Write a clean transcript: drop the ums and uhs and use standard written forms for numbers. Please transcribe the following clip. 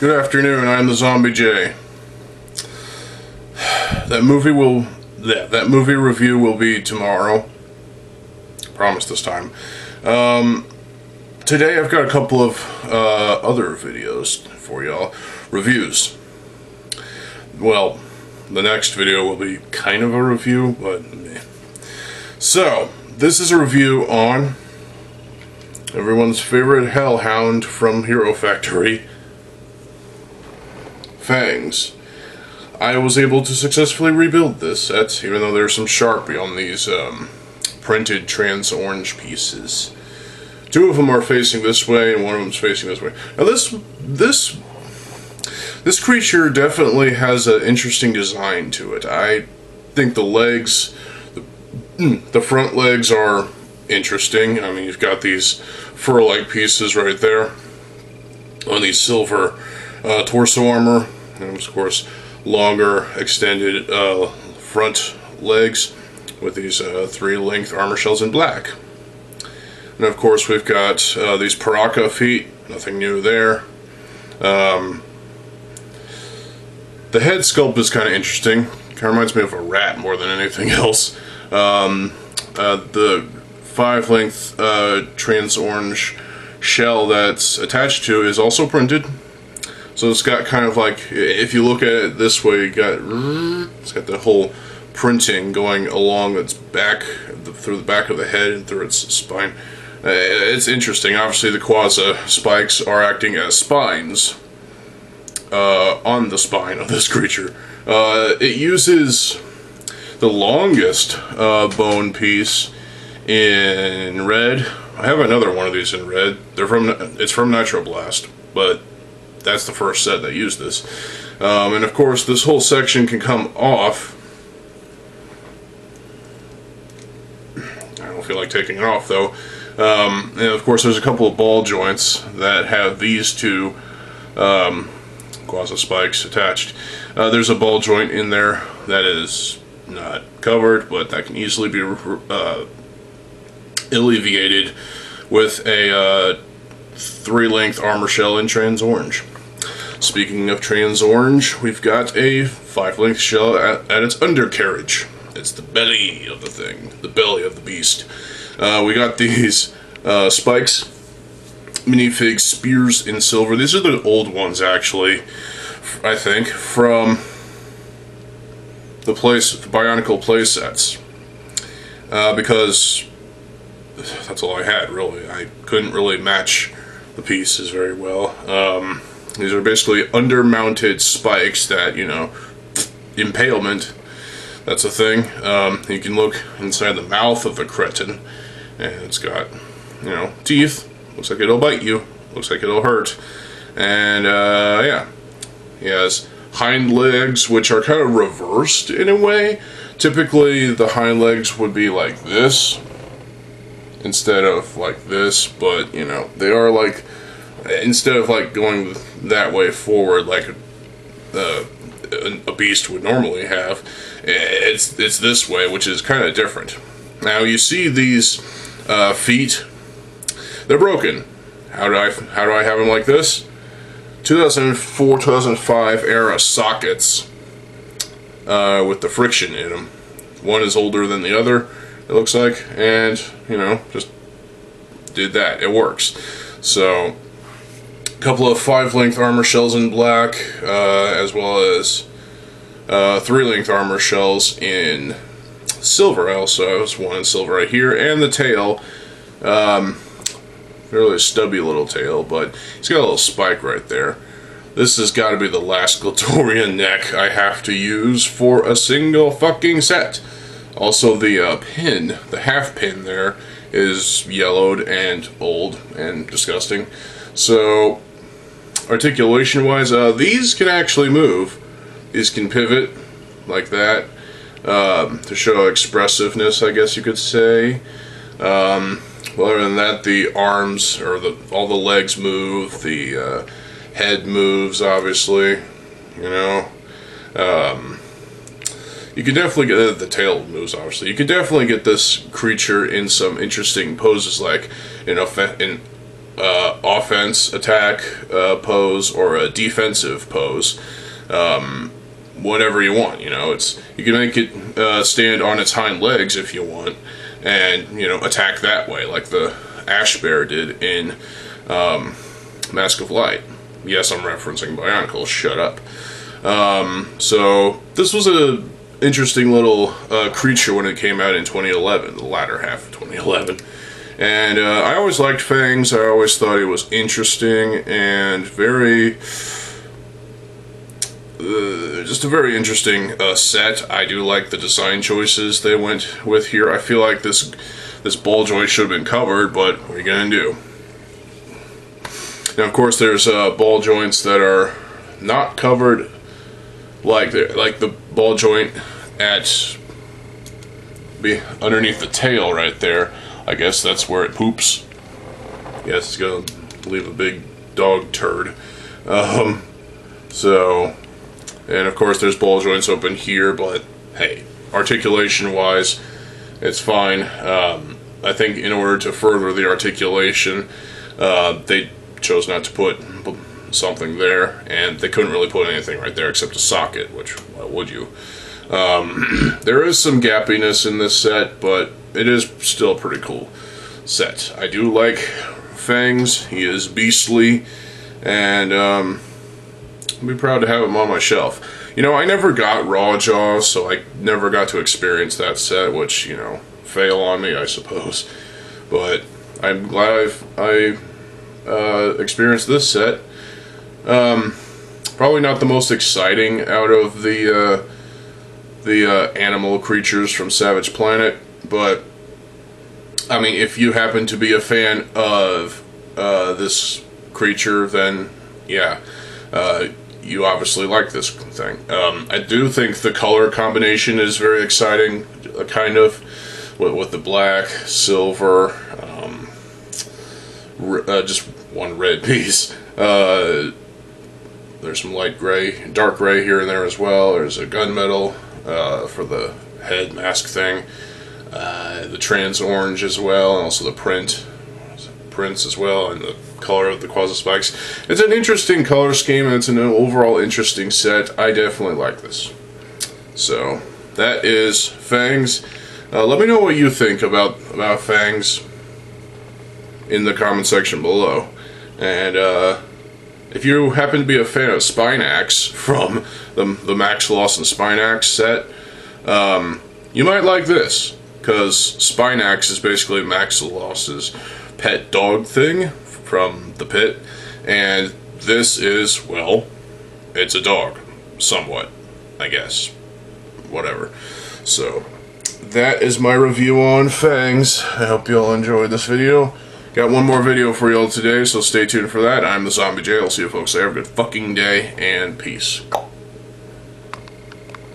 Good afternoon, I'm TheZOMBIEJ. That movie review will be tomorrow. Promise this time. Today I've got a couple of other videos for y'all. Reviews. Well, the next video will be kind of a review, but meh. So, this is a review on everyone's favorite hellhound from Hero Factory, Fangz. I was able to successfully rebuild this set, even though there's some Sharpie on these printed trans orange pieces. Two of them are facing this way, and one of them's facing this way. Now this creature definitely has an interesting design to it. I think the legs, the front legs are interesting. I mean, you've got these fur-like pieces right there on these silver torso armor, and of course longer extended front legs with these 3-length armor shells in black. And of course we've got these Paraka feet, nothing new there. The head sculpt is kind of interesting. Kind of reminds me of a rat more than anything else. The 5-length trans orange shell that's attached to is also printed. So it's got kind of like, if you look at it this way, it's got the whole printing going along its back, through the back of the head and through its spine. It's interesting. Obviously the quasi spikes are acting as spines on the spine of this creature. It uses the longest bone piece in red. I have another one of these in red. It's from Nitro Blast, but that's the first set that used this. And of course this whole section can come off. I don't feel like taking it off though. And of course there's a couple of ball joints that have these two quasi spikes attached. There's a ball joint in there that is not covered, but that can easily be alleviated with a 3-length armor shell in trans orange. Speaking of trans orange, we've got a 5-length shell at its undercarriage. It's the belly of the thing, the belly of the beast. We got these spikes, minifig spears in silver. These are the old ones, actually, I think, from the Bionicle playsets. Because that's all I had, really. I couldn't really match the pieces very well. These are basically under-mounted spikes that, you know, impalement, that's a thing. You can look inside the mouth of the cretin, and it's got, you know, teeth. Looks like it'll bite you. Looks like it'll hurt. And, yeah. He has hind legs, which are kind of reversed in a way. Typically, the hind legs would be like this instead of like this, but, you know, they are like, instead of like going that way forward like a beast would normally have, it's this way, which is kind of different. Now you see these feet, they're broken. How do I have them like this? 2004-2005 era sockets with the friction in them. One is older than the other, it looks like, and, you know, just did that. It works. So a couple of 5-length armor shells in black, as well as 3-length armor shells in silver. I also have one in silver right here, and the tail, really stubby little tail, but he's got a little spike right there. This has got to be the last Glatorian neck I have to use for a single fucking set. Also the pin, the half pin there, is yellowed and old and disgusting. So articulation wise, these can actually move. These can pivot like that to show expressiveness, I guess you could say. Well, other than that, the arms, or all the legs move, the head moves, obviously, you know. You can definitely get, the tail moves, obviously. You can definitely get this creature in some interesting poses, like in offense, attack pose, or a defensive pose. Whatever you want, you know. You can make it stand on its hind legs if you want, and, you know, attack that way, like the Ash Bear did in Mask of Light. Yes, I'm referencing Bionicle, shut up. So, this was a interesting little creature when it came out in 2011, the latter half of 2011. And I always liked Fangz. I always thought it was interesting and very... just a very interesting set. I do like the design choices they went with here. I feel like this ball joint should have been covered, but what are you gonna do? Now, of course, there's ball joints that are not covered, like the ball joint underneath the tail right there. I guess that's where it poops. Yes, it's gonna leave a big dog turd. So. And of course there's ball joints open here, but hey, articulation-wise, it's fine. I think in order to further the articulation, they chose not to put something there, and they couldn't really put anything right there except a socket, which, why would you? There is some gappiness in this set, but it is still a pretty cool set. I do like Fangz. He is beastly, and I'd be proud to have him on my shelf. You know, I never got Raw Jaw, so I never got to experience that set, which, you know, fail on me, I suppose. But I'm glad I experienced this set. Probably not the most exciting out of the animal creatures from Savage Planet, but I mean, if you happen to be a fan of this creature, then yeah. You obviously like this thing. I do think the color combination is very exciting, kind of, with the black, silver, just one red piece. There's some light gray, dark gray here and there as well. There's a gunmetal for the head mask thing. The trans orange as well, and also the prints as well, and the color of the Quasi Spikes. It's an interesting color scheme, and it's an overall interesting set. I definitely like this. So, that is Fangz. Let me know what you think about Fangz in the comment section below. And if you happen to be a fan of Spinax from the Max Loss and Spinax set, you might like this, because Spinax is basically Max Loss's pet dog thing from the pit, and this is, well, it's a dog, somewhat, I guess, whatever. So, that is my review on Fangz. I hope you all enjoyed this video. Got one more video for y'all today, so stay tuned for that. I'm TheZOMBIEJ. I'll see you folks there. Have a good fucking day, and peace.